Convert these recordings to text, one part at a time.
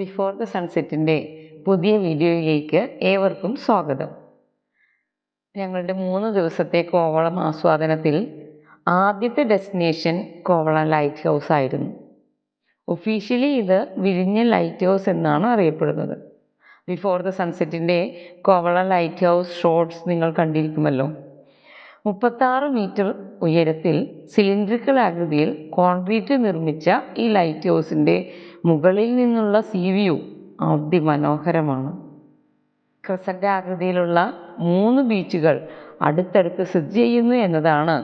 Before the സൺസെറ്റിൻ്റെ പുതിയ വീഡിയോയിലേക്ക് ഏവർക്കും സ്വാഗതം. ഞങ്ങളുടെ 3 ദിവസത്തെ കോവളം ആസ്വാദനത്തിൽ ആദ്യത്തെ ഡെസ്റ്റിനേഷൻ കോവളം ലൈറ്റ് ഹൗസ് ആയിരുന്നു. ഒഫീഷ്യലി ഇത് വിഴിഞ്ഞം ലൈറ്റ് ഹൗസ് എന്നാണ് അറിയപ്പെടുന്നത്. ബിഫോർ ദ സൺസെറ്റിൻ്റെ കോവളം ലൈറ്റ് ഹൗസ് ഷോട്ട്സ് നിങ്ങൾ കണ്ടിരിക്കുമല്ലോ. 36 മീറ്റർ ഉയരത്തിൽ സിലിണ്ടറിക്കൽ ആകൃതിയിൽ കോൺക്രീറ്റ് നിർമ്മിച്ച ഈ ലൈറ്റ് ഹൗസിൻ്റെ മുകളിൽ നിന്നുള്ള സീ വ്യൂ അതിമനോഹരമാണ്. ക്രസൻ്റ് ആകൃതിയിലുള്ള 3 ബീച്ചുകൾ അടുത്തടുത്ത് സ്ഥിതി ചെയ്യുന്നു എന്നതാണ്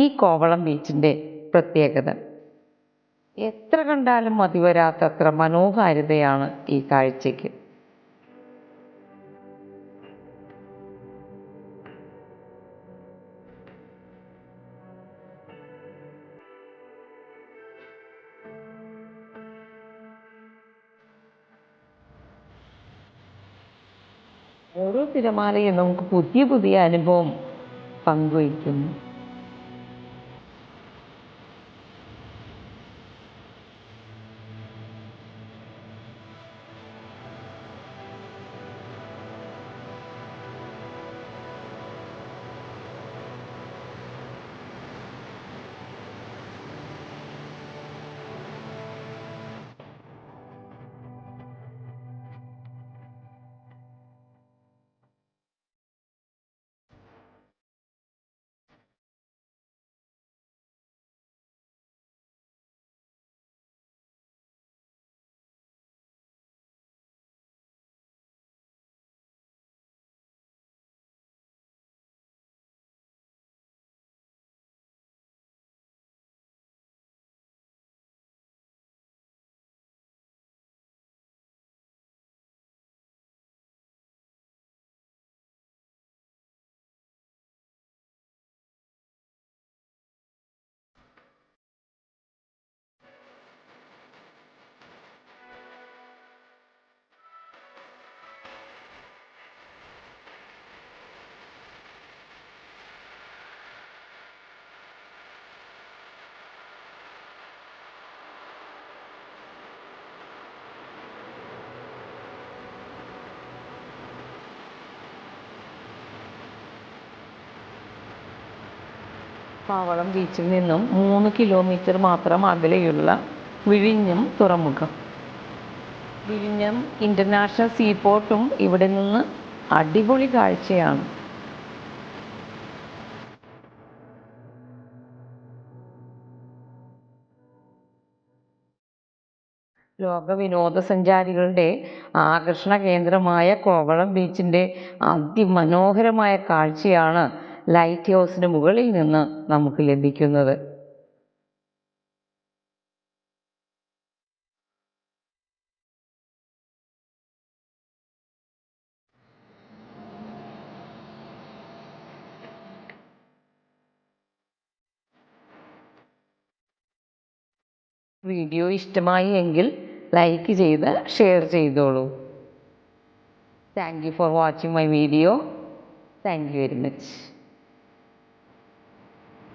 ഈ കോവളം ബീച്ചിൻ്റെ പ്രത്യേകത. എത്ര കണ്ടാലും മതിവരാത്തത്ര മനോഹാരിതയാണ് ഈ കാഴ്ചയ്ക്ക്. ഓരോ തിരമാലയും നമുക്ക് പുതിയ പുതിയ അനുഭവം പങ്കുവയ്ക്കുന്നു. കോവളം ബീച്ചിൽ നിന്നും 3 കിലോമീറ്റർ മാത്രം അകലെയുള്ള വിഴിഞ്ഞം തുറമുഖം. വിഴിഞ്ഞം ഇൻ്റർനാഷണൽ സീപോർട്ടും ഇവിടെ നിന്ന് അടിപൊളി കാഴ്ചയാണ്. ലോക വിനോദസഞ്ചാരികളുടെ ആകർഷണ കേന്ദ്രമായ കോവളം ബീച്ചിൻ്റെ അതിമനോഹരമായ കാഴ്ചയാണ് ലൈറ്റ് ഹൗസിന് മുകളിൽ നിന്ന് നമുക്ക് ലഭിക്കുന്നത്. വീഡിയോ ഇഷ്ടമായി എങ്കിൽ ലൈക്ക് ചെയ്ത് ഷെയർ ചെയ്തോളൂ. Thank you for watching my video. Thank you very much.